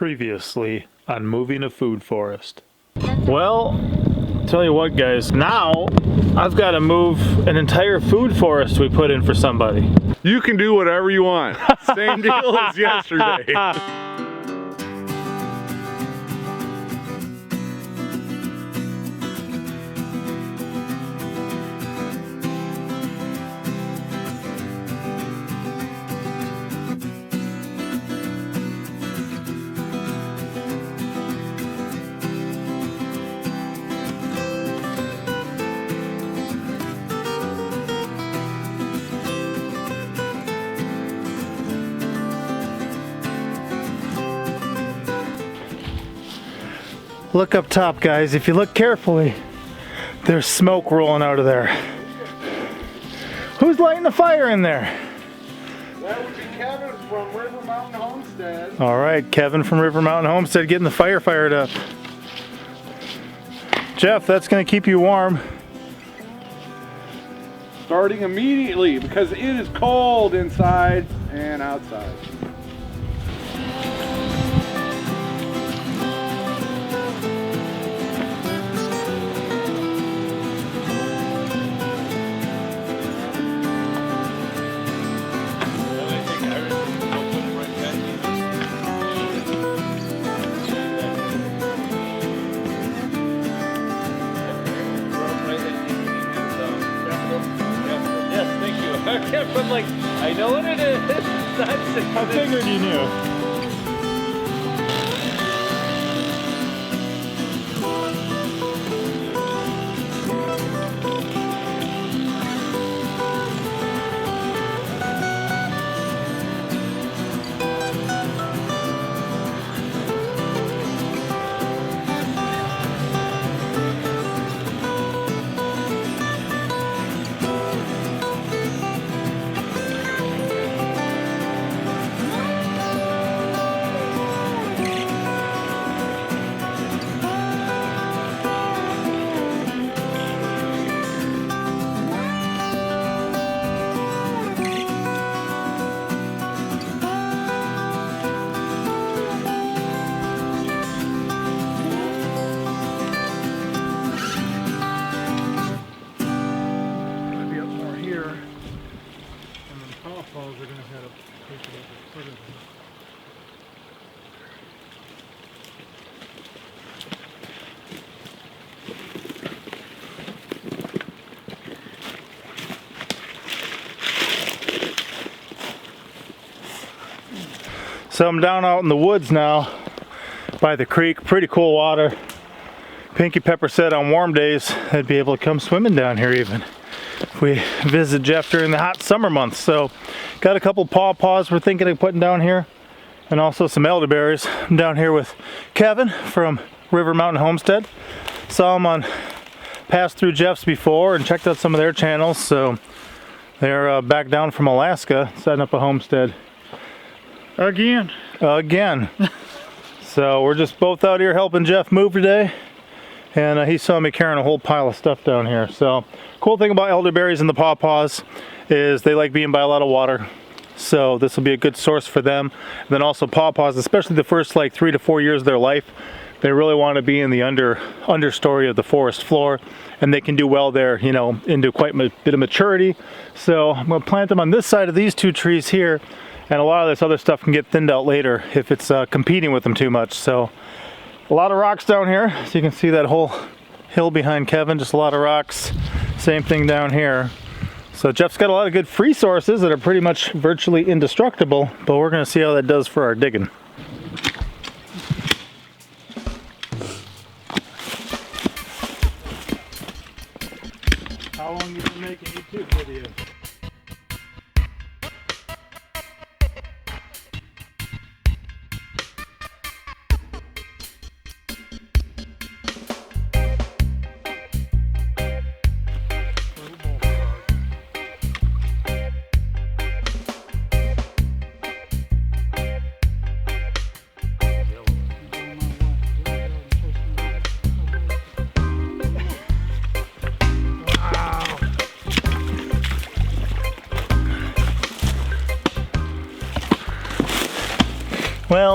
Previously on Moving a Food Forest. Well, tell you what guys, now I've got to move an entire food forest we put in for somebody. You can do whatever you want. Same deal as yesterday. Look up top guys, if you look carefully, there's smoke rolling out of there. Who's lighting the fire in there? That would be Kevin from River Mountain Homestead. Alright, Kevin from River Mountain Homestead getting the fire fired up. Jeff, that's going to keep you warm. Starting immediately because it is cold inside and outside. But like, I know what it is. I figured you knew. So I'm down out in the woods now by the creek, pretty cool water. Pinky Pepper said on warm days I'd be able to come swimming down here even if we visit Jeff during the hot summer months. So got a couple pawpaws we're thinking of putting down here and also some elderberries. I'm down here with Kevin from River Mountain Homestead. Saw him on passed through Jeff's before and checked out some of their channels. So they're back down from Alaska setting up a homestead. Again. So we're just both out here helping Jeff move today, and he saw me carrying a whole pile of stuff down here. So cool thing about elderberries and the pawpaws is they like being by a lot of water, so this will be a good source for them. And then also pawpaws, especially the first like 3 to 4 years of their life, they really want to be in the understory of the forest floor, and they can do well there, you know, into quite a bit of maturity. So I'm going to plant them on this side of these two trees here. And a lot of this other stuff can get thinned out later if it's competing with them too much. So a lot of rocks down here. So you can see that whole hill behind Kevin, just a lot of rocks. Same thing down here. So Jeff's got a lot of good free sources that are pretty much virtually indestructible, but we're gonna see how that does for our digging. How long you been making YouTube videos?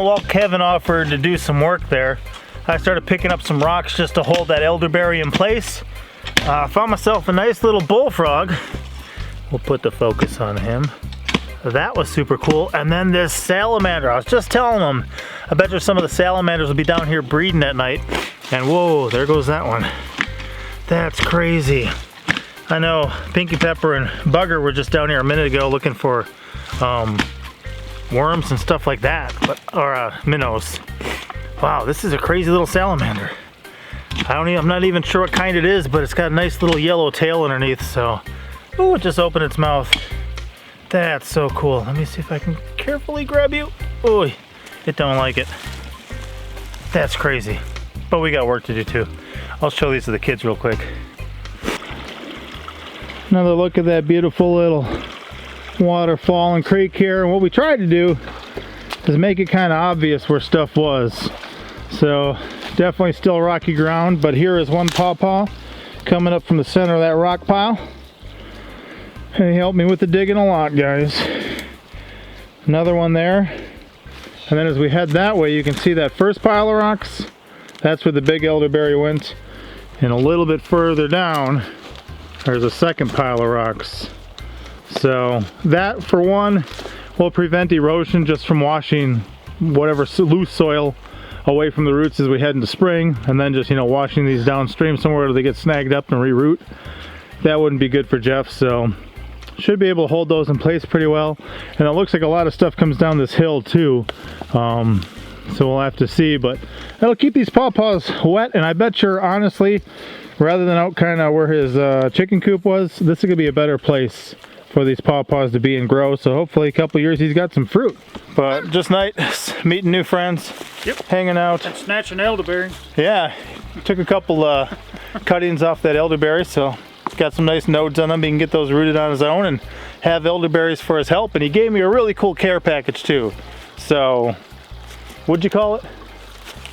while Kevin offered to do some work there, I started picking up some rocks just to hold that elderberry in place. Found myself a nice little bullfrog. We'll put the focus on him. That was super cool. And then this salamander. I was just telling them, I bet you some of the salamanders will be down here breeding at night. And whoa, there goes that one. That's crazy. I know Pinky Pepper and Bugger were just down here a minute ago looking for worms and stuff like that, or minnows. Wow, this is a crazy little salamander. I'm not even sure what kind it is, but it's got a nice little yellow tail underneath, so. Ooh, it just opened its mouth. That's so cool. Let me see if I can carefully grab you. Ooh, it don't like it. That's crazy. But we got work to do too. I'll show these to the kids real quick. Another look at that beautiful little waterfall and creek here. And what we tried to do is make it kind of obvious where stuff was. So definitely still rocky ground, but here is one pawpaw coming up from the center of that rock pile. And he helped me with the digging a lot, guys. Another one there. And then as we head that way, you can see that first pile of rocks. That's where the big elderberry went. And a little bit further down, there's a second pile of rocks. So that, for one, will prevent erosion just from washing whatever loose soil away from the roots as we head into spring, and then just, you know, washing these downstream somewhere where they get snagged up and reroot. That wouldn't be good for Jeff, so should be able to hold those in place pretty well. And it looks like a lot of stuff comes down this hill too, so we'll have to see, but that'll keep these pawpaws wet. And I bet you're, honestly, rather than out kind of where his chicken coop was, this is gonna be a better place for these pawpaws to be and grow. So hopefully a couple years he's got some fruit. But just nice meeting new friends. Yep. Hanging out and snatching elderberry. Yeah, took a couple cuttings off that elderberry, so got some nice nodes on them. He can get those rooted on his own and have elderberries for his help. And he gave me a really cool care package too. So what'd you call it?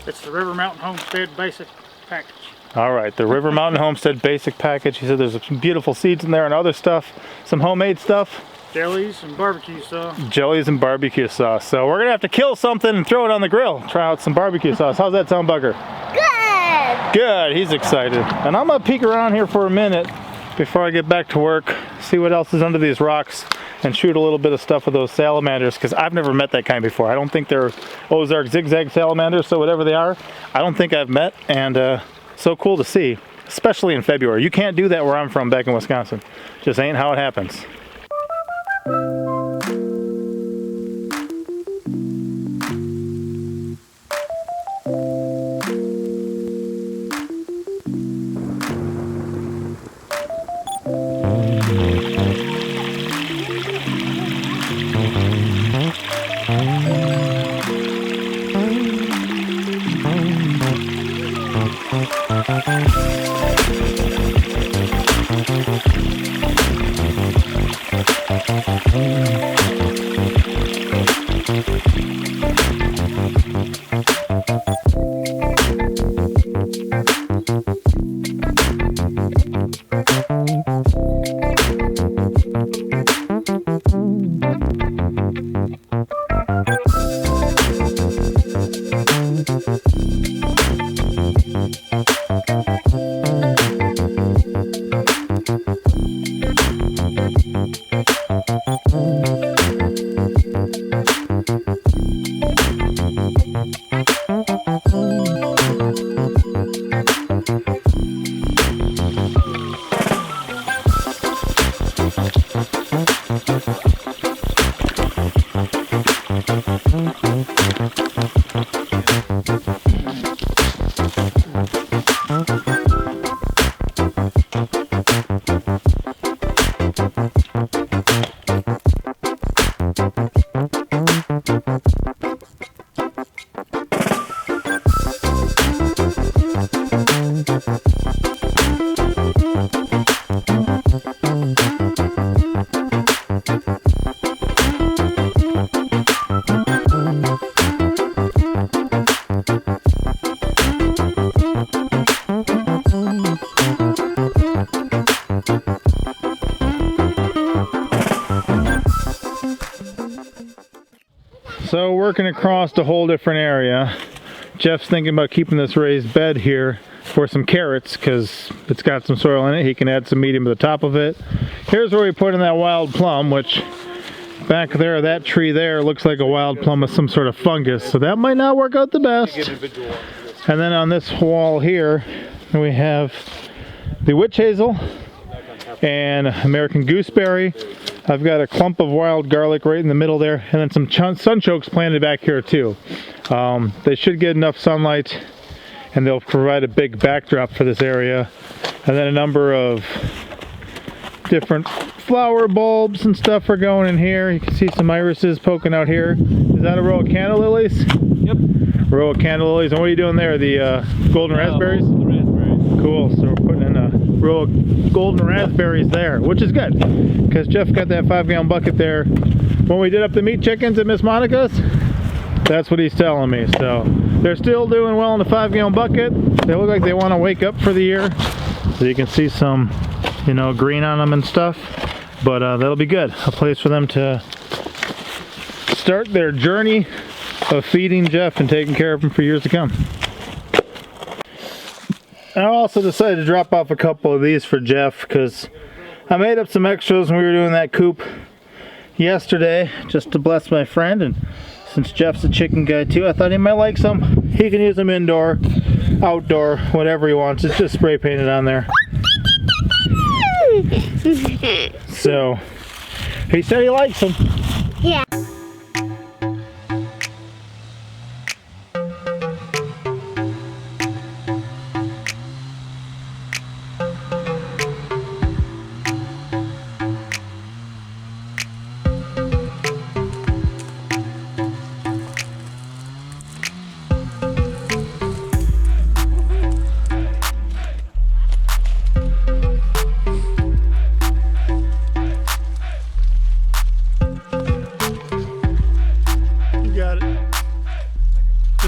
It's the River Mountain Homestead Basic Package. All right, the River Mountain Homestead Basic Package. He said there's some beautiful seeds in there and other stuff, some homemade stuff. Jellies and barbecue sauce. Jellies and barbecue sauce. So we're gonna have to kill something and throw it on the grill. Try out some barbecue sauce. How's that sound, Bugger? Good! Good, he's excited. And I'm gonna peek around here for a minute before I get back to work, see what else is under these rocks, and shoot a little bit of stuff with those salamanders, because I've never met that kind before. I don't think they're Ozark zigzag salamanders, so whatever they are, I don't think I've met, and so cool to see, especially in February. You can't do that where I'm from back in Wisconsin. Just ain't how it happens. working across a whole different area. Jeff's thinking about keeping this raised bed here for some carrots because it's got some soil in it. He can add some medium to the top of it. Here's where we put in that wild plum, which back there, that tree there looks like a wild plum with some sort of fungus, so that might not work out the best. And then on this wall here, we have the witch hazel and American gooseberry. I've got a clump of wild garlic right in the middle there, and then some sunchokes planted back here too. They should get enough sunlight and they'll provide a big backdrop for this area. And then a number of different flower bulbs and stuff are going in here. You can see some irises poking out here. Is that a row of candle lilies? Yep. Row of candle lilies. And what are you doing there? The golden raspberries? The raspberries. Cool. So we're putting in a row of golden raspberries there, which is good because Jeff got that 5-gallon bucket there. When we did up the meat chickens at Miss Monica's, that's what he's telling me. So they're still doing well in the 5-gallon bucket. They look like they want to wake up for the year. So you can see some, you know, green on them and stuff. But that'll be good. A place for them to start their journey of feeding Jeff and taking care of him for years to come. I also decided to drop off a couple of these for Jeff because I made up some extras when we were doing that coop yesterday just to bless my friend, and since Jeff's a chicken guy too, I thought he might like some. He can use them indoor, outdoor, whatever he wants. It's just spray painted on there. So he said he likes them. Yeah.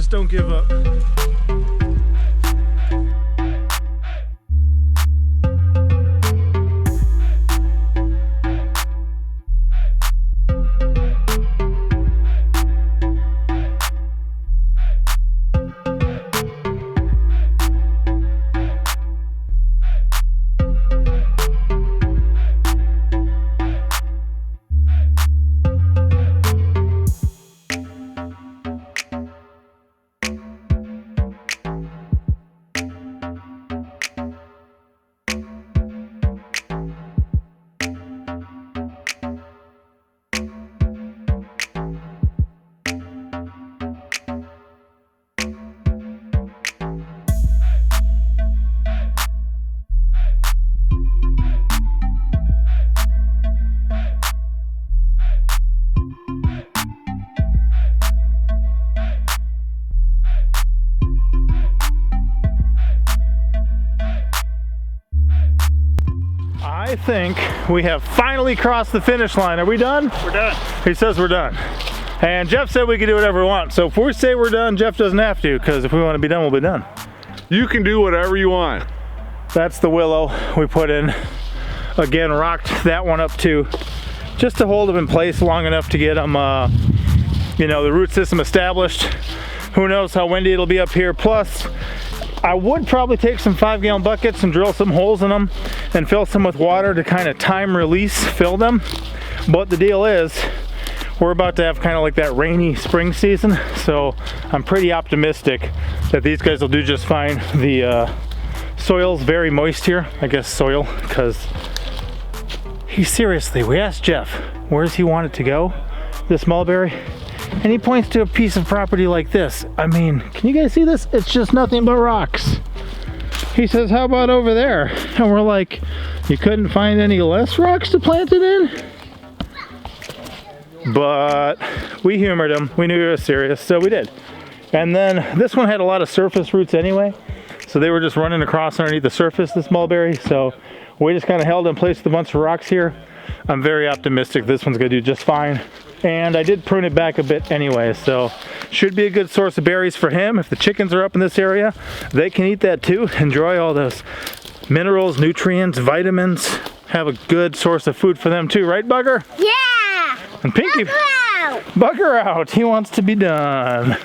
Don't give up. I think we have finally crossed the finish line. Are we done? We're done. He says we're done. And Jeff said we could do whatever we want. So if we say we're done, Jeff doesn't have to, because if we want to be done, we'll be done. You can do whatever you want. That's the willow we put in. Again, rocked that one up too, just to hold them in place long enough to get them, you know, the root system established. Who knows how windy it'll be up here. Plus, I would probably take some 5-gallon buckets and drill some holes in them and fill some with water to kind of time release fill them. But the deal is, we're about to have kind of like that rainy spring season, so I'm pretty optimistic that these guys will do just fine. The soil's very moist here, I guess soil, because seriously, we asked Jeff, where does he want it to go, this mulberry? And he points to a piece of property like this. I mean, can you guys see this? It's just nothing but rocks. He says, how about over there? And we're like, you couldn't find any less rocks to plant it in? But we humored him. We knew he was serious, so we did. And then this one had a lot of surface roots anyway, so they were just running across underneath the surface, this mulberry. So we just kind of held in place with a bunch of rocks here. I'm very optimistic this one's gonna do just fine. And I did prune it back a bit anyway, so should be a good source of berries for him. If the chickens are up in this area, they can eat that too. Enjoy all those minerals, nutrients, vitamins. Have a good source of food for them too, right, Bugger? Yeah! And Pinky. Look around. out. Bugger out. He wants to be done.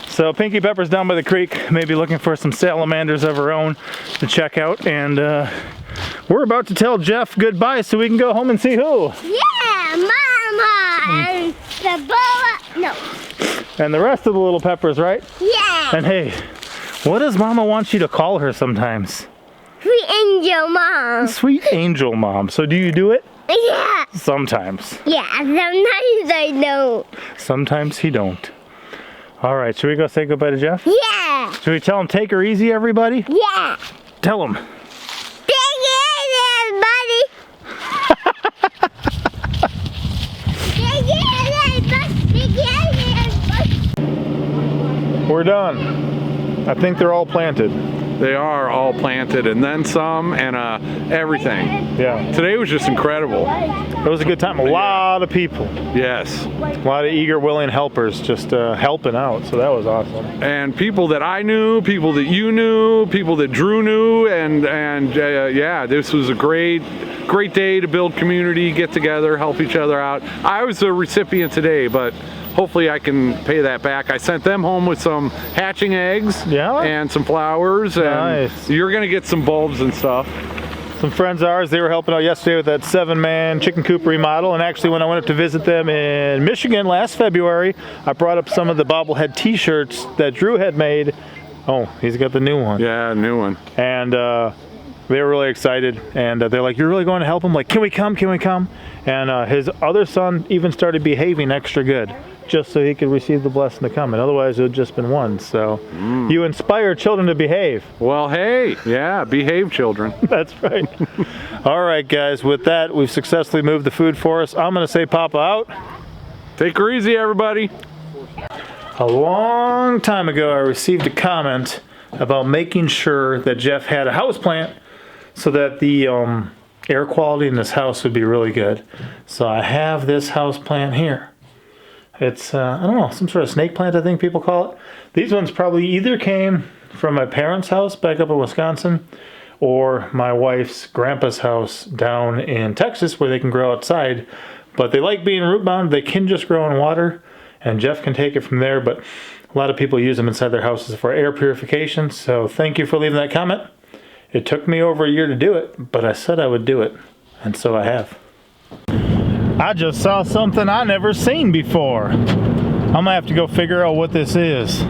So Pinky Pepper's down by the creek, maybe looking for some salamanders of her own to check out. And we're about to tell Jeff goodbye so we can go home and see who. Yeah, Mama and the boa. No. And the rest of the little peppers, right? Yeah. And hey, what does Mama want you to call her sometimes? Sweet angel mom. Sweet angel mom. So do you do it? Yeah. Sometimes. Yeah. Sometimes I don't. Sometimes he don't. All right, should we go say goodbye to Jeff? Yeah. Should we tell him take her easy, everybody? Yeah. Tell him. Take it, everybody. Take it, everybody. We're done. I think they're all planted. They are all planted, and then some, and everything. Yeah. Today was just incredible. It was a good time. A lot of people. Yes. A lot of eager, willing helpers just helping out. So that was awesome. And people that I knew, people that you knew, people that Drew knew, and yeah, this was a great day to build community, get together, help each other out. I was a recipient today, but hopefully I can pay that back. I sent them home with some hatching eggs, yeah, and some flowers, and nice. You're gonna get some bulbs and stuff. Some friends of ours, they were helping out yesterday with that 7-man chicken coop remodel, and actually when I went up to visit them in Michigan last February, I brought up some of the bobblehead t-shirts that Drew had made. Oh, he's got the new one. Yeah, new one. And they were really excited, and they're like, "You're really going to help him? Like, can we come? Can we come?" And his other son even started behaving extra good, just so he could receive the blessing to come. And otherwise, it would have just been one. So you inspire children to behave. Well, hey, yeah, behave, children. That's right. All right, guys. With that, we've successfully moved the food forest. I'm going to say Papa out. Take her easy, everybody. A long time ago, I received a comment about making sure that Jeff had a houseplant so that the air quality in this house would be really good. So I have this houseplant here. It's, I don't know, some sort of snake plant, I think people call it. These ones probably either came from my parents' house back up in Wisconsin or my wife's grandpa's house down in Texas where they can grow outside. But they like being root bound. They can just grow in water, and Jeff can take it from there. But a lot of people use them inside their houses for air purification. So thank you for leaving that comment. It took me over a year to do it, but I said I would do it, and so I have. I just saw something I never seen before. I'm gonna have to go figure out what this is.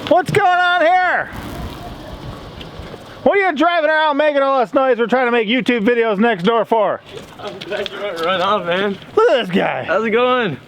What's going on here? What are you driving around making all this noise? We're trying to make YouTube videos next door for. I'm glad you went right on, man. Look at this guy. How's it going?